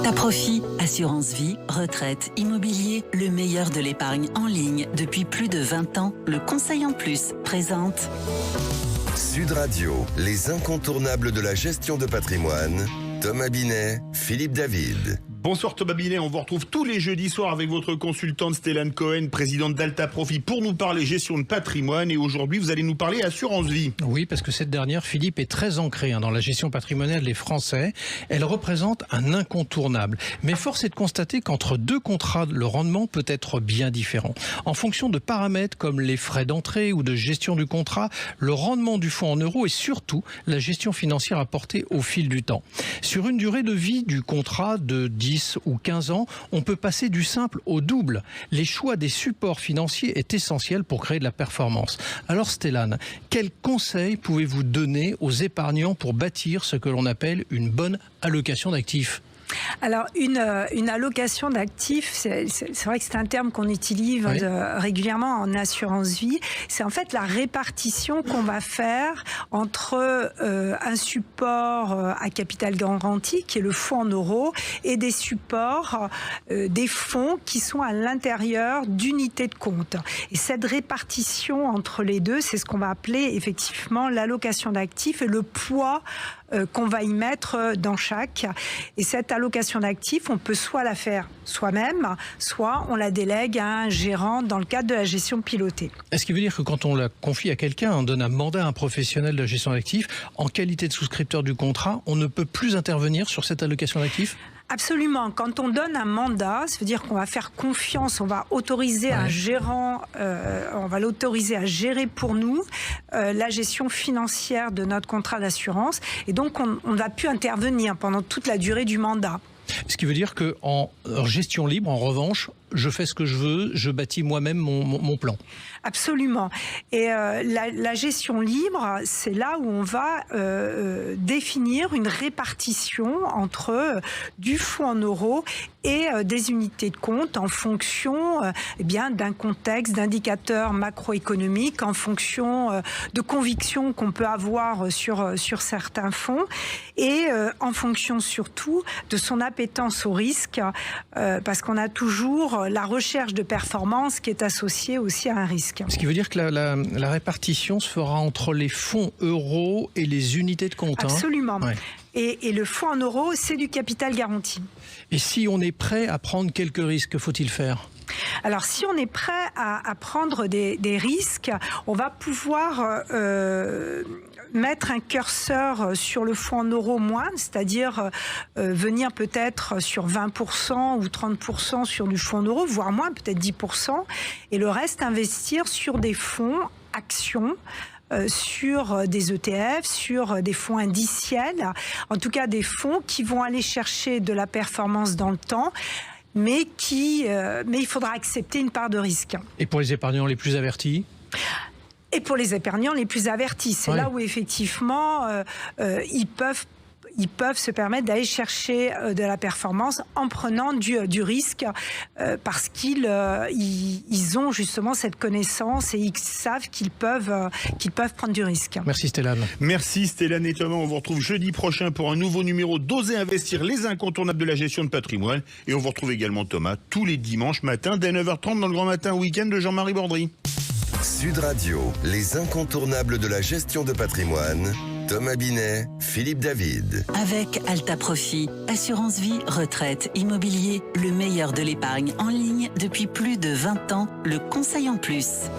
Alta Profit, assurance vie, retraite, immobilier, le meilleur de l'épargne en ligne depuis plus de 20 ans. Le Conseil en Plus présente Sud Radio, les incontournables de la gestion de patrimoine. Thomas Binet, Philippe David. Bonsoir Thomas Binet, on vous retrouve tous les jeudis soirs avec votre consultante Stéphane Cohen, présidente d'Alta Profit, pour nous parler gestion de patrimoine. Et aujourd'hui, vous allez nous parler assurance vie. Oui, parce que cette dernière, Philippe, est très ancrée dans la gestion patrimoniale des Français. Elle représente un incontournable. Mais force est de constater qu'entre deux contrats, le rendement peut être bien différent. En fonction de paramètres comme les frais d'entrée ou de gestion du contrat, le rendement du fonds en euros et surtout la gestion financière apportée au fil du temps. Sur une durée de vie du contrat de 10 ou 15 ans, on peut passer du simple au double. Les choix des supports financiers est essentiel pour créer de la performance. Alors Stéphane, quels conseils pouvez-vous donner aux épargnants pour bâtir ce que l'on appelle une bonne allocation d'actifs ? Alors, une allocation d'actifs, c'est vrai que c'est un terme qu'on utilise régulièrement en assurance vie. C'est en fait la répartition qu'on va faire entre un support à capital garanti, qui est le fonds en euros, et des supports, des fonds qui sont à l'intérieur d'unités de compte. Et cette répartition entre les deux, c'est ce qu'on va appeler effectivement l'allocation d'actifs et le poids qu'on va y mettre dans chaque. Et cette allocation d'actifs, on peut soit la faire soi-même, soit on la délègue à un gérant dans le cadre de la gestion pilotée. Est-ce qui veut dire que quand on la confie à quelqu'un, on donne un mandat à un professionnel de la gestion d'actifs, en qualité de souscripteur du contrat, on ne peut plus intervenir sur cette allocation d'actifs ? Absolument. Quand on donne un mandat, ça veut dire qu'on va faire confiance, on va autoriser un gérant, on va l'autoriser à gérer pour nous la gestion financière de notre contrat d'assurance. Et donc, on ne va plus intervenir pendant toute la durée du mandat. Ce qui veut dire qu'en gestion libre, en revanche, je fais ce que je veux, je bâtis moi-même mon plan. Absolument. Et la gestion libre, c'est là où on va définir une répartition entre du fonds en euros et des unités de compte en fonction d'un contexte, d'indicateurs macroéconomiques, en fonction de convictions qu'on peut avoir sur certains fonds et en fonction surtout de son appétence au risque, parce qu'on a toujours la recherche de performance qui est associée aussi à un risque. Ce qui veut dire que la répartition se fera entre les fonds euros et les unités de compte. Absolument. Ouais. Et le fonds en euros, c'est du capital garanti. Et si on est prêt à prendre quelques risques, que faut-il faire ? Alors, si on est prêt à prendre des risques, on va pouvoir mettre un curseur sur le fonds en euros moindre, c'est-à-dire venir peut-être sur 20% ou 30% sur du fonds en euros, voire moins, peut-être 10%, et le reste investir sur des fonds actions, sur des ETF, sur des fonds indiciels, en tout cas des fonds qui vont aller chercher de la performance dans le temps, mais il faudra accepter une part de risque. Et pour les épargnants les plus avertis ? Et pour les épargnants les plus avertis, c'est là où effectivement ils peuvent se permettre d'aller chercher de la performance en prenant du risque parce qu'ils ont justement cette connaissance et ils savent qu'ils peuvent prendre du risque. Merci Stéphane. Merci Stéphane et Thomas. On vous retrouve jeudi prochain pour un nouveau numéro d'Oser investir, les incontournables de la gestion de patrimoine. Et on vous retrouve également Thomas tous les dimanches matin dès 9h30 dans le Grand Matin Week-end de Jean-Marie Bordry. Sud Radio, les incontournables de la gestion de patrimoine. Thomas Binet, Philippe David. avec Alta Profit, assurance vie, retraite, immobilier, le meilleur de l'épargne en ligne depuis plus de 20 ans. Le Conseil en Plus.